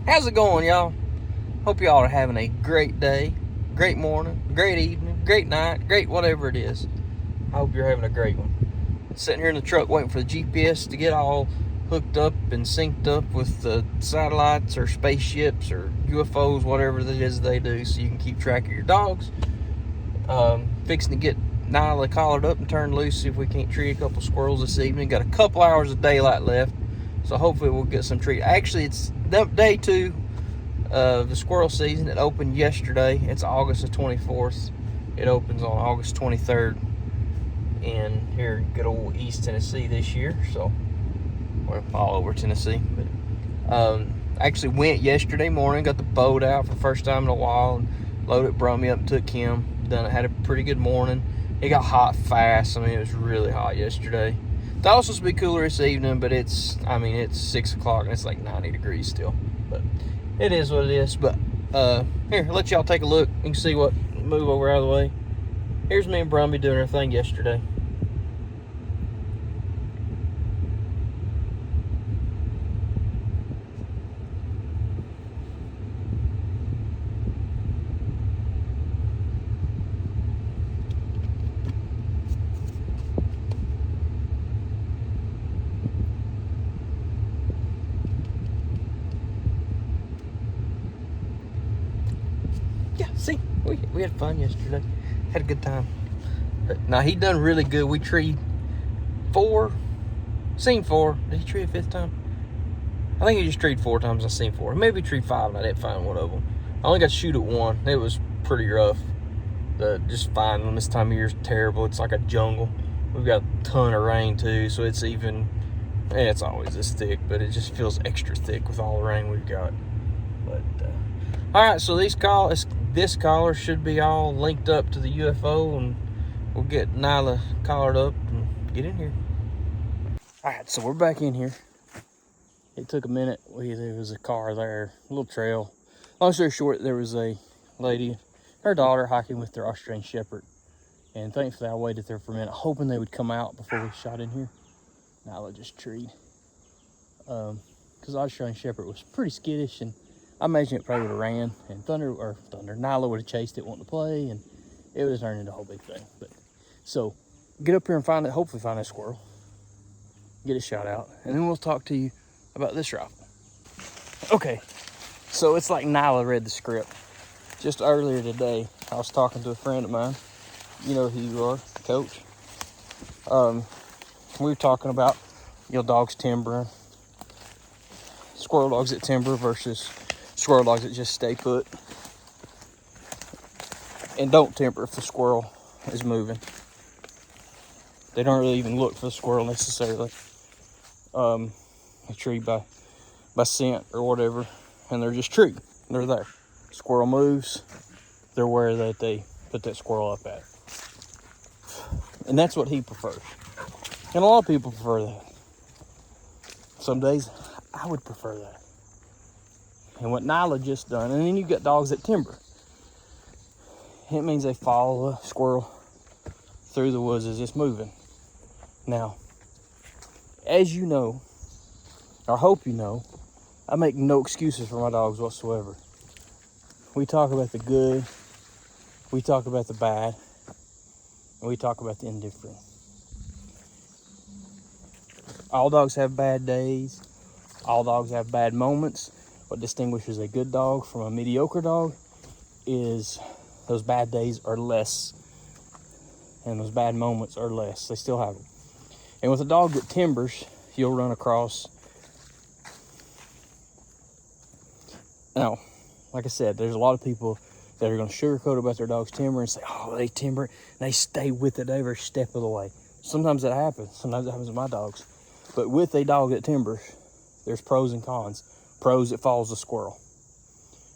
How's it going, y'all? Hope y'all are having a great day, great morning, great evening, great night, great whatever it is. I hope you're having a great one. Sitting here in the truck waiting for the GPS to get all hooked up and synced up with the satellites or spaceships or UFOs, whatever it is they do, so you can keep track of your dogs. Fixing to get Nyla collared up and turned loose, see if we can't tree a couple squirrels this evening. Got a couple hours of daylight left, so hopefully we'll get some tree. Actually, it's day 2 of the squirrel season. It opened yesterday. It's August the 24th. It opens on August 23rd in here good old East Tennessee this year, so we're all over Tennessee. But actually went yesterday morning, got the boat out for the first time in a while, and loaded, brought me up and took him. Had a pretty good morning. It got hot fast. I mean, it was really hot yesterday. Thought it was supposed to be cooler this evening, but it's 6 o'clock and it's like 90 degrees still. But it is what it is. But here, I'll let y'all take a look. You can see what, move over out of the way. Here's me and Brumby doing our thing yesterday. Yeah, see, we had fun yesterday. Had a good time. Now, he done really good. We treed 4, seen 4. Did he tree a 5th time? I think he just treed 4 times. I seen 4. Maybe treed 5 and I didn't find one of them. I only got to shoot at 1. It was pretty rough. Just finding them this time of year is terrible. It's like a jungle. We've got a ton of rain too, so it's even, it's always this thick, but it just feels extra thick with all the rain we've got. But all right, so this collar should be all linked up to the UFO, and we'll get Nyla collared up and get in here. All right, so we're back in here. It took a minute. There was a car there, a little trail. Long story short, there was a lady, her daughter, hiking with their Australian Shepherd. And thankfully, I waited there for a minute, hoping they would come out before we shot in here. Nyla just treed. Because Australian Shepherd was pretty skittish, and I imagine it probably would have ran, and Nyla would have chased it, wanting to play, and it would have turned into a whole big thing. But so, get up here and hopefully find that squirrel, get a shot out, and then we'll talk to you about this rifle. Okay, so it's like Nyla read the script. Just earlier today, I was talking to a friend of mine. You know who you are, Coach. We were talking about, dogs timbering, squirrel dogs that timber versus squirrel dogs that just stay put and don't timber if the squirrel is moving. They don't really even look for the squirrel necessarily. They tree by scent or whatever, and they're just tree. They're there. Squirrel moves, they're where that they put that squirrel up at. And that's what he prefers. And a lot of people prefer that. Some days I would prefer that. And what Nyla just done, and then you got dogs that timber. It means they follow the squirrel through the woods as it's moving. Now, as you know, or hope you know, I make no excuses for my dogs whatsoever. We talk about the good, we talk about the bad, and we talk about the indifferent. All dogs have bad days. All dogs have bad moments. What distinguishes a good dog from a mediocre dog is those bad days are less, and those bad moments are less. They still have them. And with a dog that timbers, you'll run across. Now, like I said, there's a lot of people that are going to sugarcoat about their dog's timber and say, oh, they timber it, and they stay with it every step of the way. Sometimes that happens. Sometimes it happens with my dogs. But with a dog that timbers, there's pros and cons. Pros, it follows the squirrel.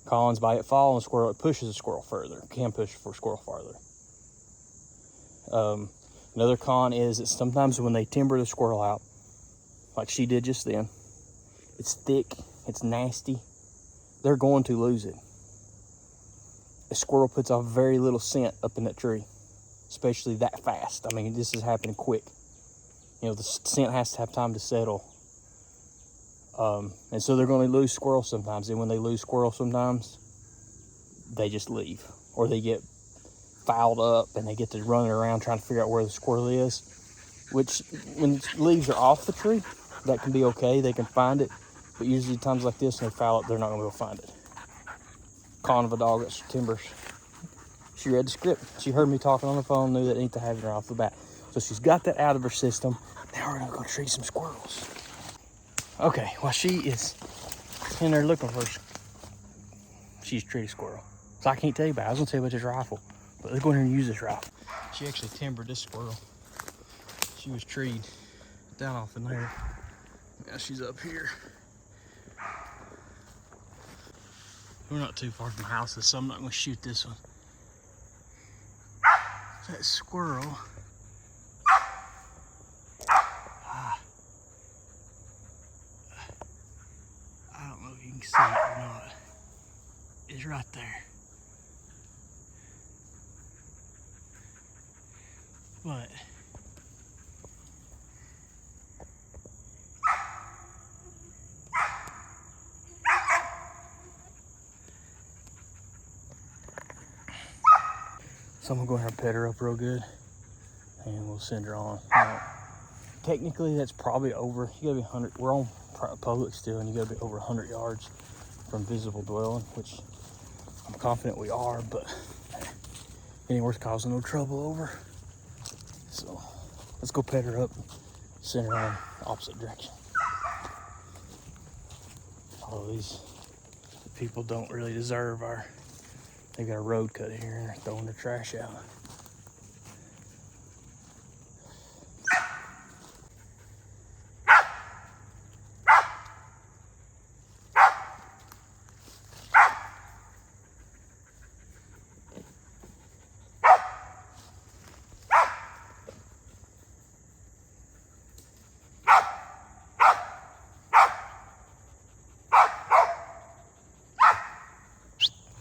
Cons, by it following the squirrel, it pushes the squirrel further. It can push the squirrel farther. Another con is that sometimes when they timber the squirrel out, like she did just then, it's thick, it's nasty, they're going to lose it. A squirrel puts off very little scent up in that tree, especially that fast. I mean, this is happening quick. The scent has to have time to settle. And so they're going to lose squirrels sometimes. And when they lose squirrels sometimes, they just leave. Or they get fouled up and they get to running around trying to figure out where the squirrel is. Which, when leaves are off the tree, that can be okay. They can find it. But usually times like this, when they foul up, they're not going to be able to find it. Con of a dog, that's timbers. She read the script. She heard me talking on the phone, knew that ain't to have her off the bat. So she's got that out of her system. Now we're gonna go treat some squirrels. Okay, while she is in there looking for she's treated squirrel. So I can't tell you about it. I was gonna tell you about this rifle, but let's go in here and use this rifle. She actually timbered this squirrel. She was treed down off in there. Now she's up here. We're not too far from houses, so I'm not gonna shoot this one. That squirrel. I don't know if you can see it or not. It's right there. But so I'm gonna go ahead and pet her up real good and we'll send her on. Now, technically that's probably over, you gotta be 100, we're on public still, and you gotta be over 100 yards from visible dwelling, which I'm confident we are, but any worth causing no trouble over. So let's go pet her up, send her on the opposite direction. All these people don't really deserve they got a road cut here and they're throwing their trash out.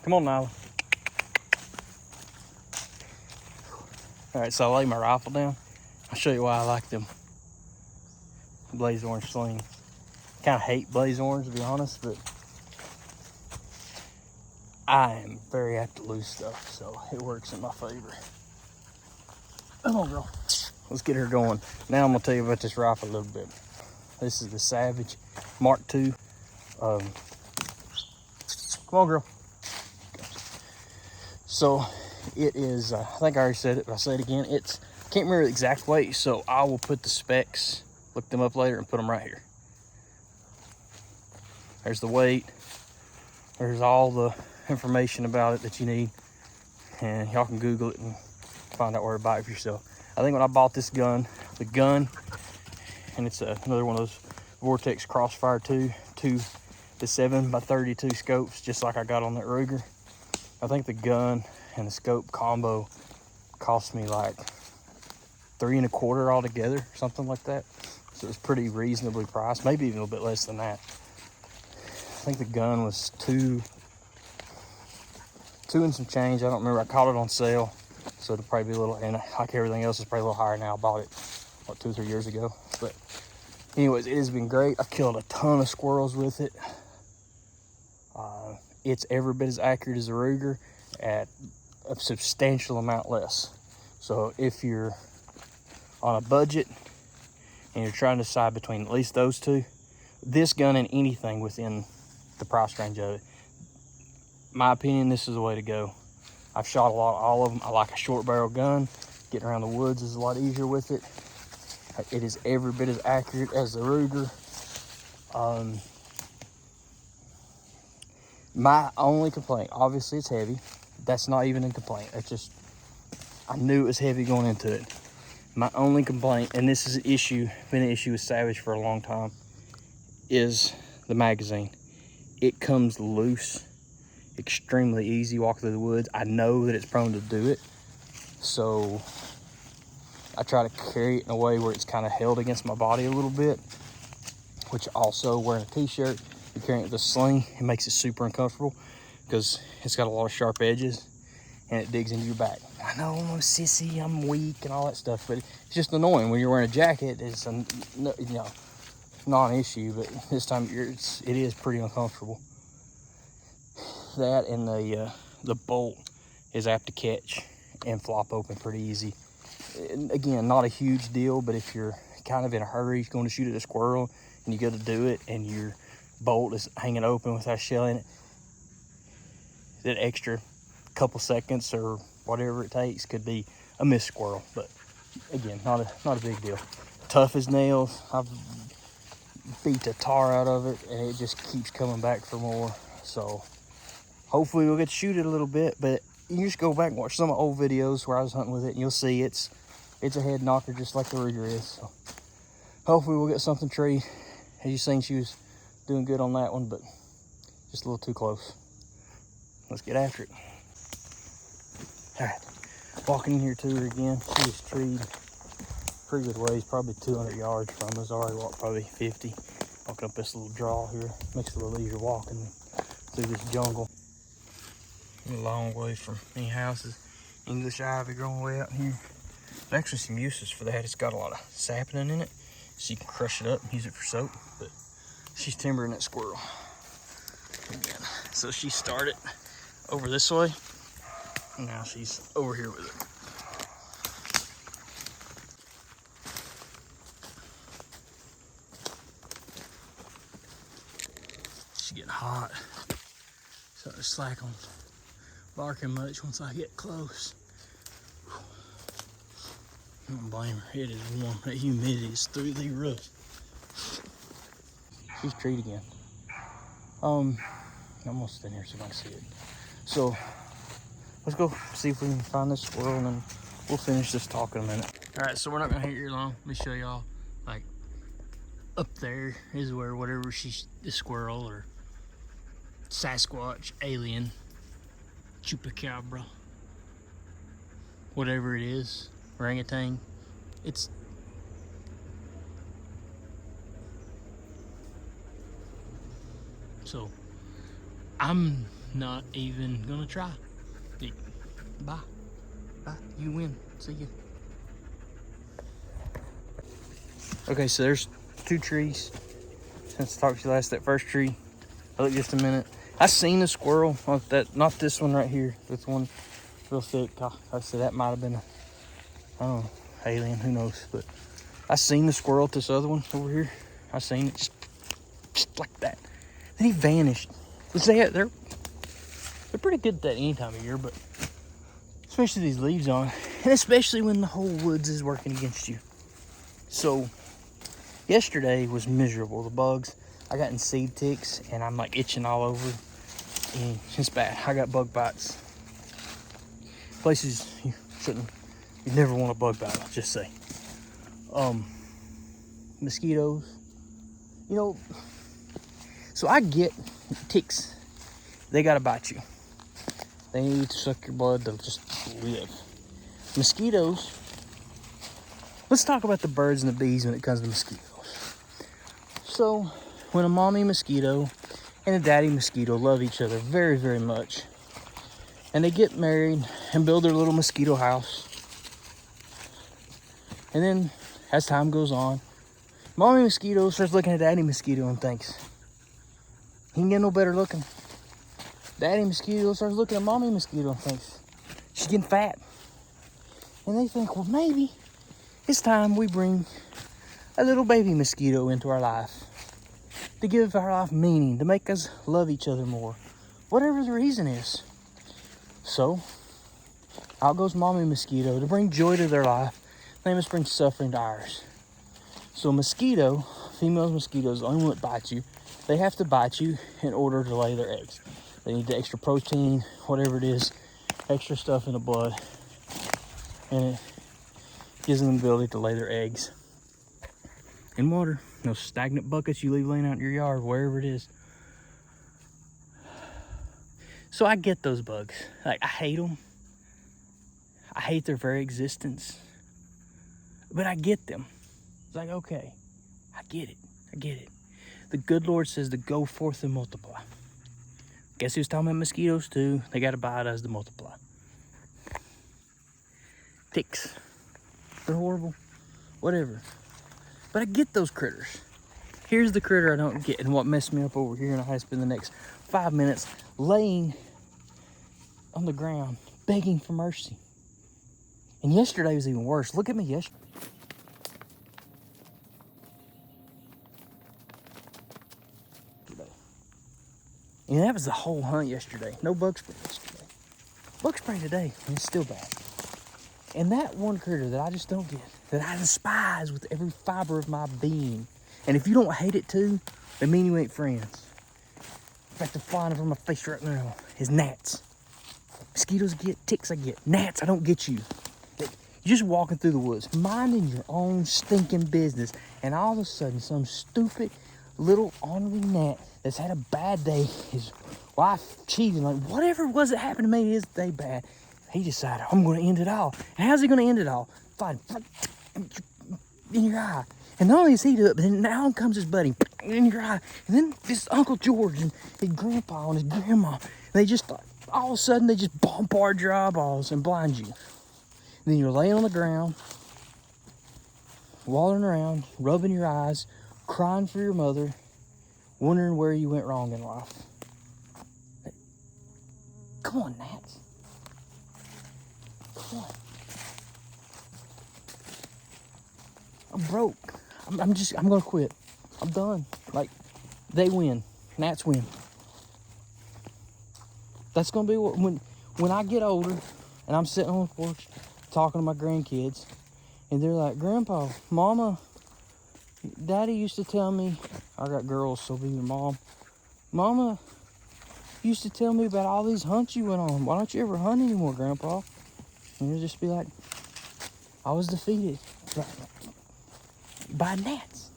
Come on, Nyla. All right, so I lay my rifle down. I'll show you why I like them blaze orange slings. Kind of hate blaze orange, to be honest, but I am very apt to lose stuff, so it works in my favor. Come on, girl. Let's get her going. Now I'm gonna tell you about this rifle a little bit. This is the Savage Mark II. Come on, girl. So it is, I think I already said it, but I'll say it again. Can't remember the exact weight, so I will put the specs, look them up later and put them right here. There's the weight. There's all the information about it that you need. And y'all can Google it and find out where to buy it for yourself. I think when I bought this gun, and it's another one of those Vortex Crossfire 2 to 7x32 scopes, just like I got on that Ruger. I think the gun and the scope combo cost me like $3 1/4 altogether, something like that. So it was pretty reasonably priced, maybe even a little bit less than that. I think the gun was two and some change. I don't remember. I caught it on sale, so it'll probably be a little, and like everything else, it's probably a little higher now. I bought it, what, 2 or 3 years ago. But anyways, it has been great. I've killed a ton of squirrels with it. It's every bit as accurate as a Ruger at a substantial amount less. So if you're on a budget and you're trying to decide between at least those two, this gun and anything within the price range of it, my opinion, this is the way to go. I've shot all of them. I like a short barrel gun. Getting around the woods is a lot easier with it. It is every bit as accurate as the Ruger. My only complaint, obviously it's heavy. That's not even a complaint. That's just, I knew it was heavy going into it. My only complaint, and this is an issue, been an issue with Savage for a long time, is the magazine. It comes loose, extremely easy walk through the woods. I know that it's prone to do it, so I try to carry it in a way where it's kind of held against my body a little bit, which also wearing a t-shirt, you're carrying it with a sling, it makes it super uncomfortable because it's got a lot of sharp edges and it digs into your back. I know I'm a sissy, I'm weak and all that stuff, but it's just annoying when you're wearing a jacket. It's, you know, non-issue, but this time of year it is pretty uncomfortable. That and the bolt is apt to catch and flop open pretty easy. And again, not a huge deal, but if you're kind of in a hurry going to shoot at a squirrel and you go to do it and your bolt is hanging open without a shell in it, that extra couple seconds or whatever it takes could be a missed squirrel. But again, not a big deal. Tough as nails. I've beat the tar out of it and it just keeps coming back for more. So hopefully we'll get to shoot it a little bit, but you can just go back and watch some old videos where I was hunting with it and you'll see it's a head knocker just like the Ruger is. So hopefully we'll get something tree. As you seen, she was doing good on that one, but just a little too close. Let's get after it. All right, walking in here to her again. She was treed pretty good ways, probably 200 yards from us. Already walked probably 50. Walking up this little draw here. Makes it a little easier walking through this jungle. A long way from any houses. English ivy growing way out here. There's actually some uses for that. It's got a lot of sapling in it, so you can crush it up and use it for soap. But she's timbering that squirrel again. So she started over this way, and now she's over here with it. She's getting hot. Starting to slack on barking much once I get close. I don't blame her. It is warm. That humidity is through the roof. She's treed again. I'm almost in here so I can see it. So let's go see if we can find this squirrel and then we'll finish this talk in a minute. All right, so we're not gonna hang here long. Let me show y'all. Like up there is where whatever she's, the squirrel or Sasquatch, alien, chupacabra, whatever it is, orangutan, it's so I'm not even gonna try. Bye. You win. See ya. Okay, so there's 2 trees since I talked to you last. That first tree, I looked just a minute. I seen a squirrel, not this one right here. This one real thick. I said that might have been a, I don't know, alien, who knows. But I seen the squirrel at this other one over here. I seen it just like that. Then he vanished. They're pretty good at that any time of year, but especially these leaves on, and especially when the whole woods is working against you. So yesterday was miserable. The bugs, I got in seed ticks and I'm like itching all over. And it's bad. I got bug bites. Places you never want a bug bite, I'll just say. Mosquitoes. You know, so I get ticks. They gotta bite you. They need to suck your blood to just live. Mosquitoes. Let's talk about the birds and the bees when it comes to mosquitoes. So, when a mommy mosquito and a daddy mosquito love each other very, very much, and they get married and build their little mosquito house, and then as time goes on, mommy mosquito starts looking at daddy mosquito and thinks, he can get no better looking. Daddy mosquito starts looking at mommy mosquito and thinks, she's getting fat. And they think, well, maybe it's time we bring a little baby mosquito into our life to give our life meaning, to make us love each other more, whatever the reason is. So out goes mommy mosquito to bring joy to their life. They must bring suffering to ours. So mosquito, female mosquitoes, the only one that bites you. They have to bite you in order to lay their eggs. They need the extra protein, whatever it is, extra stuff in the blood, and it gives them the ability to lay their eggs in water. Those stagnant buckets you leave laying out in your yard, wherever it is. So I get those bugs. Like, I hate them. I hate their very existence. But I get them. It's like, okay, I get it. I get it. The good Lord says to go forth and multiply. Guess who's talking about mosquitoes too? They got to bite us to multiply. Ticks. They're horrible. Whatever. But I get those critters. here's the critter I don't get, and what messed me up over here, and I had to spend the next 5 minutes laying on the ground, begging for mercy. And yesterday was even worse. Look at me yesterday. And that was the whole hunt yesterday. No bug spray yesterday. Bug spray today, and it's still bad. And that one critter that I just don't get, that I despise with every fiber of my being. And if you don't hate it too, that mean you ain't friends. In fact, they're flying over my face right now. Is gnats. Mosquitoes I get, ticks I get. Gnats, I don't get you. You're just walking through the woods, minding your own stinking business. And all of a sudden, some stupid little ornery gnat that's had a bad day, his wife cheating, like whatever it was that happened to me his day bad, he decided, I'm going to end it all. And how's he going to end it all? Fine, in your eye. And not only does he do it, but then now comes his buddy in your eye. And then this Uncle George and his grandpa and his grandma, and they just, all of a sudden, they just bombard your eyeballs and blind you. And then you're laying on the ground, wandering around, rubbing your eyes, crying for your mother, wondering where you went wrong in life. Come on, gnats. Come on. I'm broke. I'm gonna quit. I'm done. Like, they win. Gnats win. That's gonna be what, when I get older and I'm sitting on the porch talking to my grandkids, and they're like, Grandpa, Mama, Daddy used to tell me, I got girls, so be your mom. Mama used to tell me about all these hunts you went on. Why don't you ever hunt anymore, Grandpa? And you'll just be like, I was defeated by gnats.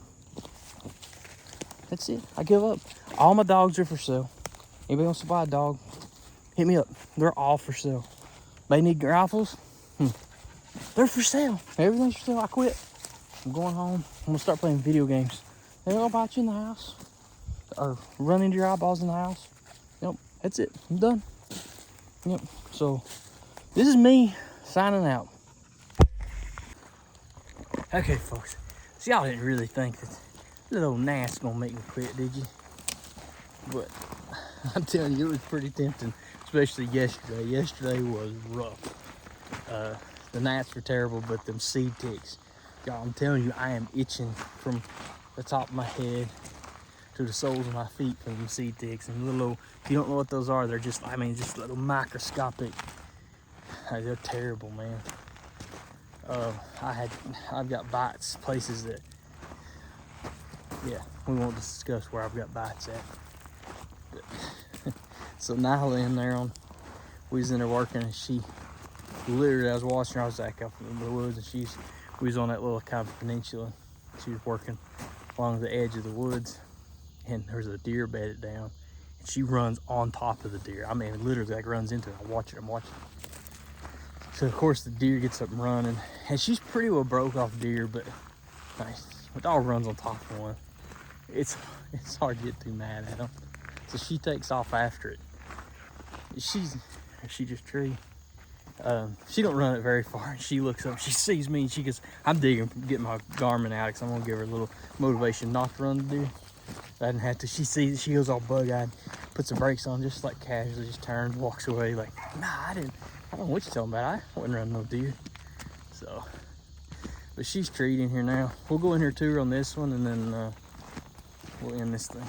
That's it. I give up. All my dogs are for sale. Anybody wants to buy a dog, hit me up. They're all for sale. They need rifles. They're for sale. Everything's for sale. I quit. I'm going home. I'm gonna start playing video games. They're gonna bite you in the house or run into your eyeballs in the house. Yep, that's it. I'm done. Yep. So this is me signing out. Okay, folks. So y'all didn't really think that little gnat's gonna make me quit, did you? But I'm telling you, it was pretty tempting, especially yesterday. Yesterday was rough. The gnats were terrible, but them seed ticks, y'all, I'm telling you, I am itching from the top of my head to the soles of my feet from them seed ticks. And little, if you don't know what those are, they're just, I mean, just little microscopic. They're terrible, man. I've got bites, places that, yeah, we won't discuss where I've got bites at. But, so Nyla in there we was in there working, and she literally, I was watching her, I was back up in the woods, and we was on that little kind of peninsula. She was working along the edge of the woods, and there's a deer bedded down, and she runs on top of the deer. I mean, literally, like, runs into it. I'm watching it. So, of course, the deer gets up and running, and she's pretty well broke off deer, but nice. The dog runs on top of one. It's hard to get too mad at him. So she takes off after it. She just tree. She don't run it very far. She looks up, she sees me, and she goes, I'm digging, getting my Garmin out, because I'm gonna give her a little motivation not to run the deer. I didn't have to. She sees it, she goes all bug-eyed, puts the brakes on, just like casually, just turns, walks away, like, nah, I don't know what you're talking about. I wasn't running no deer. So, but she's treating here now. We'll go in here too on this one, and then we'll end this thing.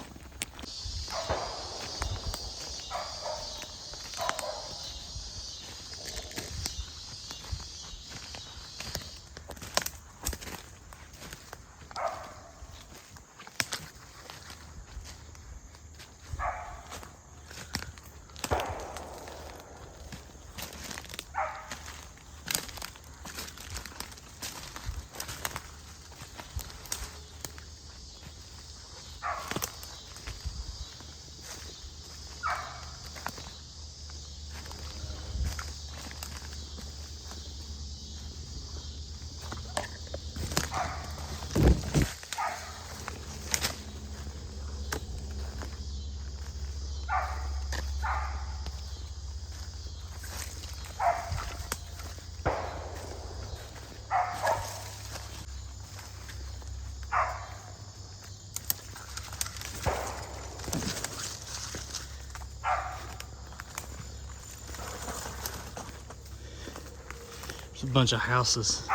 a bunch of houses.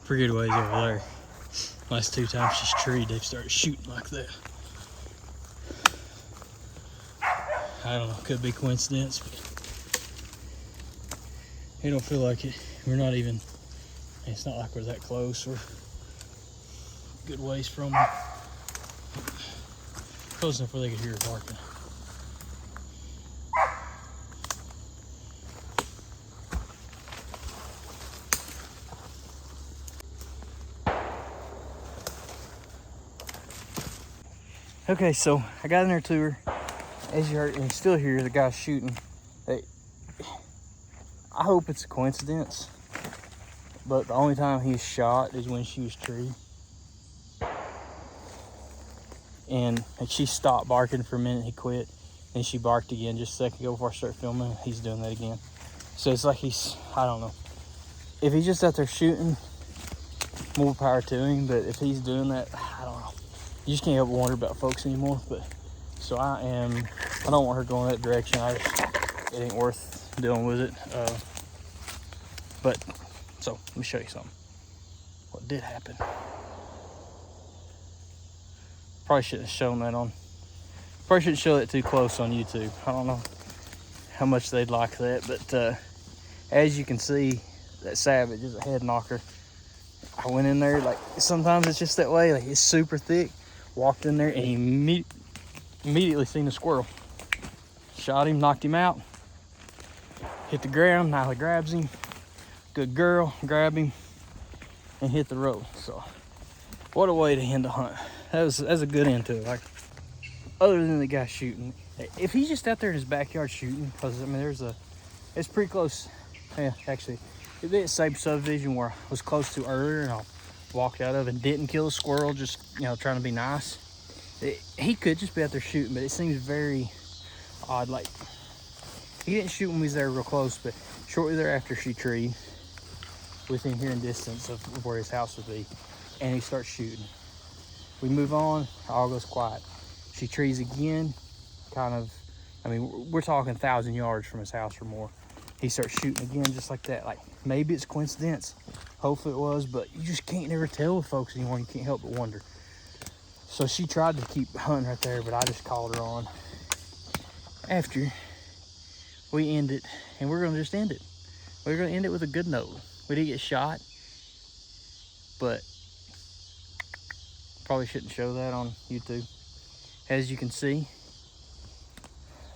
Forget ways over there. Last 2 times she's treed, they've started shooting like that. I don't know, could be coincidence, but it don't feel like it. We're not even, it's not like we're that close. We're good ways from them. Close enough where they could hear her barking. Okay, so I got in there to her. As you heard, and you still hear the guy shooting. I hope it's a coincidence, but the only time he's shot is when she was treed. And she stopped barking for a minute, he quit. Then she barked again just a second ago before I started filming. He's doing that again. So it's like he's, I don't know. If he's just out there shooting, more power to him. But if he's doing that, I don't know. You just can't help but wonder about folks anymore. But so I don't want her going that direction. It ain't worth dealing with it. But so let me show you something. What did happen? Probably shouldn't have shown that on. Probably shouldn't show it too close on YouTube. I don't know how much they'd like that, but as you can see, that Savage is a head knocker. I went in there, like sometimes it's just that way. Like it's super thick. Walked in there and immediately seen a squirrel. Shot him, knocked him out. Hit the ground. Nyla grabs him. Good girl, grab him and hit the road. So, what a way to end the hunt. That's a good end to it. Like, other than the guy shooting, if he's just out there in his backyard shooting, because I mean, it's pretty close. Yeah, actually, it'd be the same subdivision where I was close to earlier, and I walked out of and didn't kill a squirrel, just trying to be nice. He could just be out there shooting, but it seems very odd. Like, he didn't shoot when we was there real close, but shortly thereafter she treed within hearing distance of where his house would be, and he starts shooting. We move on, all goes quiet. She trees again, kind of, I mean, we're talking 1,000 yards from his house or more. He starts shooting again, just like that. Like, maybe it's coincidence. Hopefully it was, but you just can't never tell with folks anymore. You can't help but wonder. So she tried to keep hunting right there, but I just called her on. After we end it, and we're gonna just end it. We're gonna end it with a good note. We did get shot, but probably shouldn't show that on YouTube. As you can see,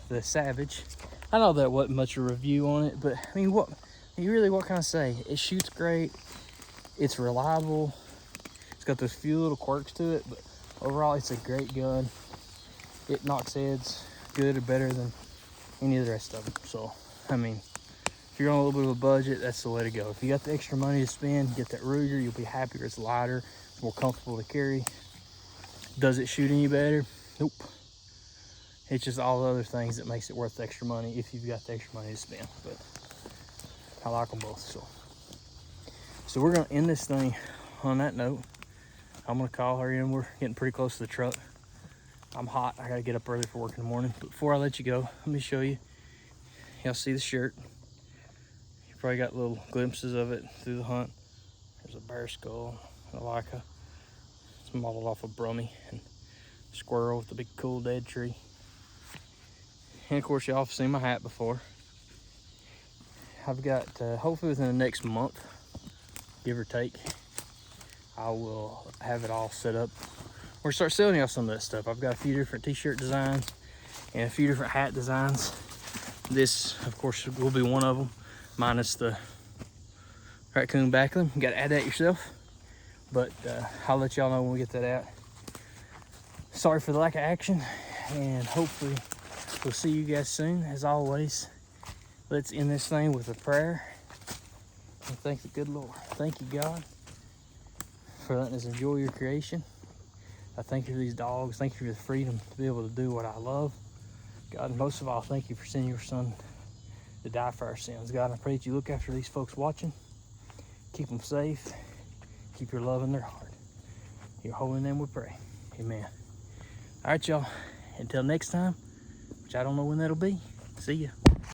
the Savage, I know that wasn't much of a review on it, but I mean, what can I say? It shoots great, it's reliable, it's got those few little quirks to it, but overall it's a great gun. It knocks heads good or better than any of the rest of them. So I mean, if you're on a little bit of a budget, that's the way to go. If you got the extra money to spend, get that Ruger, you'll be happier. It's lighter, it's more comfortable to carry. Does it shoot any better? Nope. It's just all the other things that makes it worth the extra money if you've got the extra money to spend. But I like them both. So we're gonna end this thing on that note. I'm gonna call her in. We're getting pretty close to the truck. I'm hot. I gotta get up early for work in the morning. But before I let you go, let me show you. Y'all see the shirt? You probably got little glimpses of it through the hunt. There's a bear skull, a Laika. It's modeled off of Brummy and Squirrel with the big cool dead tree. And of course, y'all have seen my hat before. I've got, hopefully within the next month, give or take, I will have it all set up. We're gonna start selling y'all some of that stuff. I've got a few different t-shirt designs and a few different hat designs. This, of course, will be one of them, minus the raccoon backling. You gotta add that yourself. But I'll let y'all know when we get that out. Sorry for the lack of action, and hopefully we'll see you guys soon. As always, let's end this thing with a prayer and thank the good Lord. Thank you, God, for letting us enjoy your creation. I thank you for these dogs. Thank you for the freedom to be able to do what I love. God, and most of all, thank you for sending your son to die for our sins. God, I pray that you look after these folks watching. Keep them safe. Keep your love in their heart. In your holy name we pray. Amen. All right, y'all. Until next time, which I don't know when that'll be. See ya.